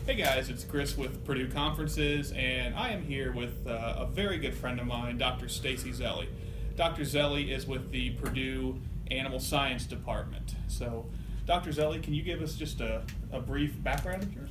Hey guys, it's Chris with Purdue Conferences, and I am here with a very good friend of mine, Dr. Stacy Zuelly. Dr. Zuelly is with the Purdue Animal Science Department. So, Dr. Zuelly, can you give us just a brief background of yours?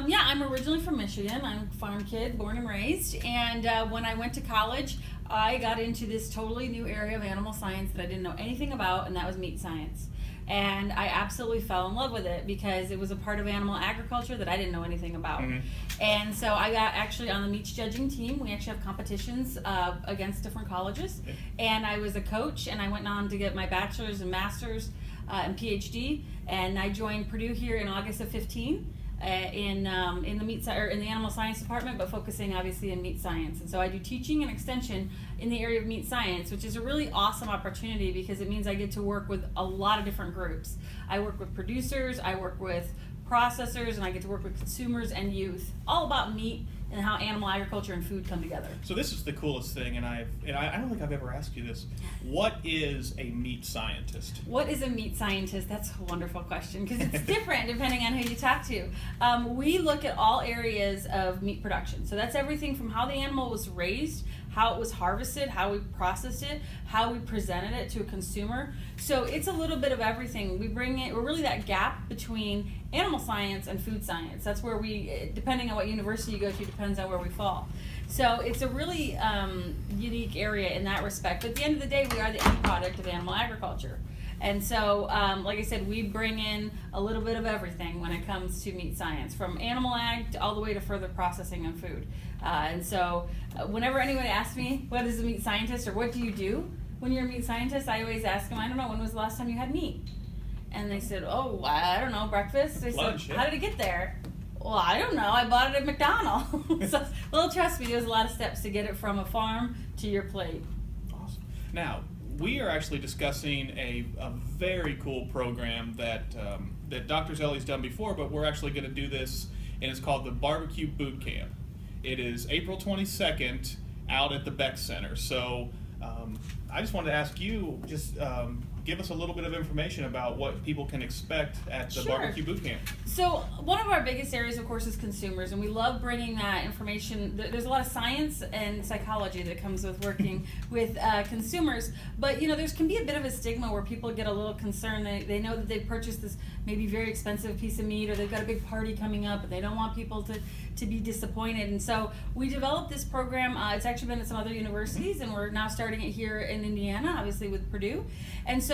Yeah, I'm originally from Michigan. I'm a farm kid, born and raised. And when I went to college, I got into this totally new area of animal science that I didn't know anything about, and that was meat science. And I absolutely fell in love with it because it was a part of animal agriculture that I didn't know anything about. Mm-hmm. And so I got actually on the meat judging team. We actually have competitions against different colleges. Yeah. And I was a coach, and I went on to get my bachelor's and master's and PhD. And I joined Purdue here in August of 15. In the meat or in the animal science department, but focusing obviously in meat science. And so I do teaching and extension in the area of meat science, which is a really awesome opportunity because it means I get to work with a lot of different groups. I work with producers, I work with processors, and I get to work with consumers and youth, all about meat and how animal agriculture and food come together. So this is the coolest thing, and I don't think I've ever asked you this. What is a meat scientist? What is a meat scientist? That's a wonderful question because it's different depending on who you talk to. We look at all areas of meat production. So that's everything from how the animal was raised, how it was harvested, how we processed it, how we presented it to a consumer. So it's a little bit of everything. We're really that gap between animal science and food science. That's where depending on what university you go to, depends on where we fall. So it's a really unique area in that respect. But at the end of the day, we are the end product of animal agriculture. And so, like I said, we bring in a little bit of everything when it comes to meat science, from animal ag all the way to further processing and food. And so whenever anyone asks me, what is a meat scientist or what do you do when you're a meat scientist, I always ask them, I don't know, when was the last time you had meat? And they said, oh, I don't know, breakfast. They Lunch, said, yeah. how did it get there? Well, I don't know. I bought it at McDonald's. So, well, trust me, there's a lot of steps to get it from a farm to your plate. Awesome. Now, we are actually discussing a very cool program that Dr. Zuelly's done before, but we're actually going to do this, and it's called the BBQ Bootcamp. It is April 22nd out at the Beck Center. So I just wanted to ask you, just give us a little bit of information about what people can expect at the Sure. BBQ Bootcamp. So one of our biggest areas, of course, is consumers, and we love bringing that information. There's a lot of science and psychology that comes with working with consumers, but there can be a bit of a stigma where people get a little concerned. They know that they've purchased this maybe very expensive piece of meat, or they've got a big party coming up, and they don't want people to be disappointed. And so we developed this program. It's actually been at some other universities, and we're now starting it here in Indiana, obviously with Purdue. And so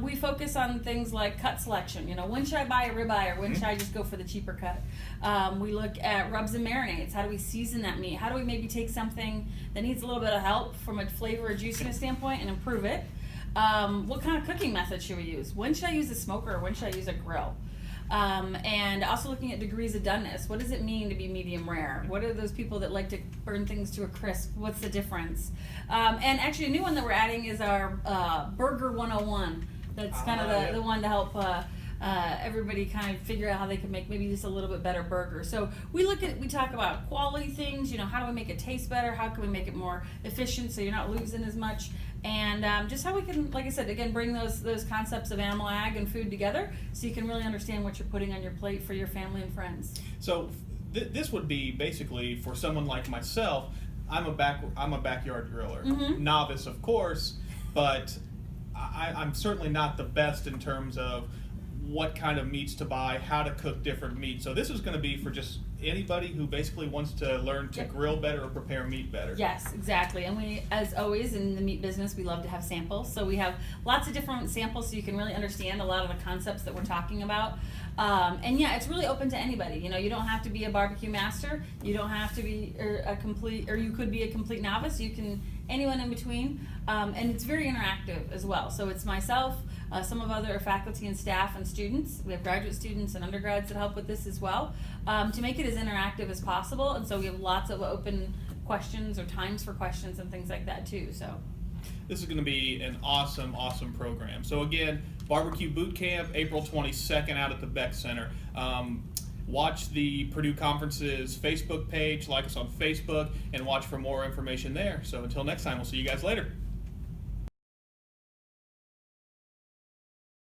we focus on things like cut selection. When should I buy a ribeye, or when should I just go for the cheaper cut? We look at rubs and marinades. How do we season that meat? How do we maybe take something that needs a little bit of help from a flavor or juiciness standpoint and improve it? What kind of cooking method should we use? When should I use a smoker, or when should I use a grill? And also looking at degrees of doneness. What does it mean to be medium rare? What are those people that like to burn things to a crisp? What's the difference? And actually a new one that we're adding is our Burger 101. That's kind of the one to help everybody kind of figure out how they can make maybe just a little bit better burger. So we talk about quality things, how do we make it taste better? How can we make it more efficient so you're not losing as much? And just how we can, like I said, again, bring those concepts of animal ag and food together so you can really understand what you're putting on your plate for your family and friends. So this would be basically for someone like myself. I'm a backyard griller, novice of course, but I'm certainly not the best in terms of what kind of meats to buy, how to cook different meats. So this is going to be for just anybody who basically wants to learn to grill better or prepare meat better. Yes, exactly. And we, as always in the meat business, we love to have samples. So we have lots of different samples so you can really understand a lot of the concepts that we're talking about. And yeah, it's really open to anybody. You don't have to be a barbecue master. You don't have to be you could be a complete novice. You can, anyone in between. And it's very interactive as well. So it's myself, some of other faculty and staff and students. We have graduate students and undergrads that help with this as well, to make it as interactive as possible. And so we have lots of open questions or times for questions and things like that too. So this is going to be an awesome program. So again, BBQ Bootcamp, April 22nd out at the Beck Center. Watch the Purdue Conferences Facebook page, like us on Facebook, and watch for more information there. So until next time, we'll see you guys later.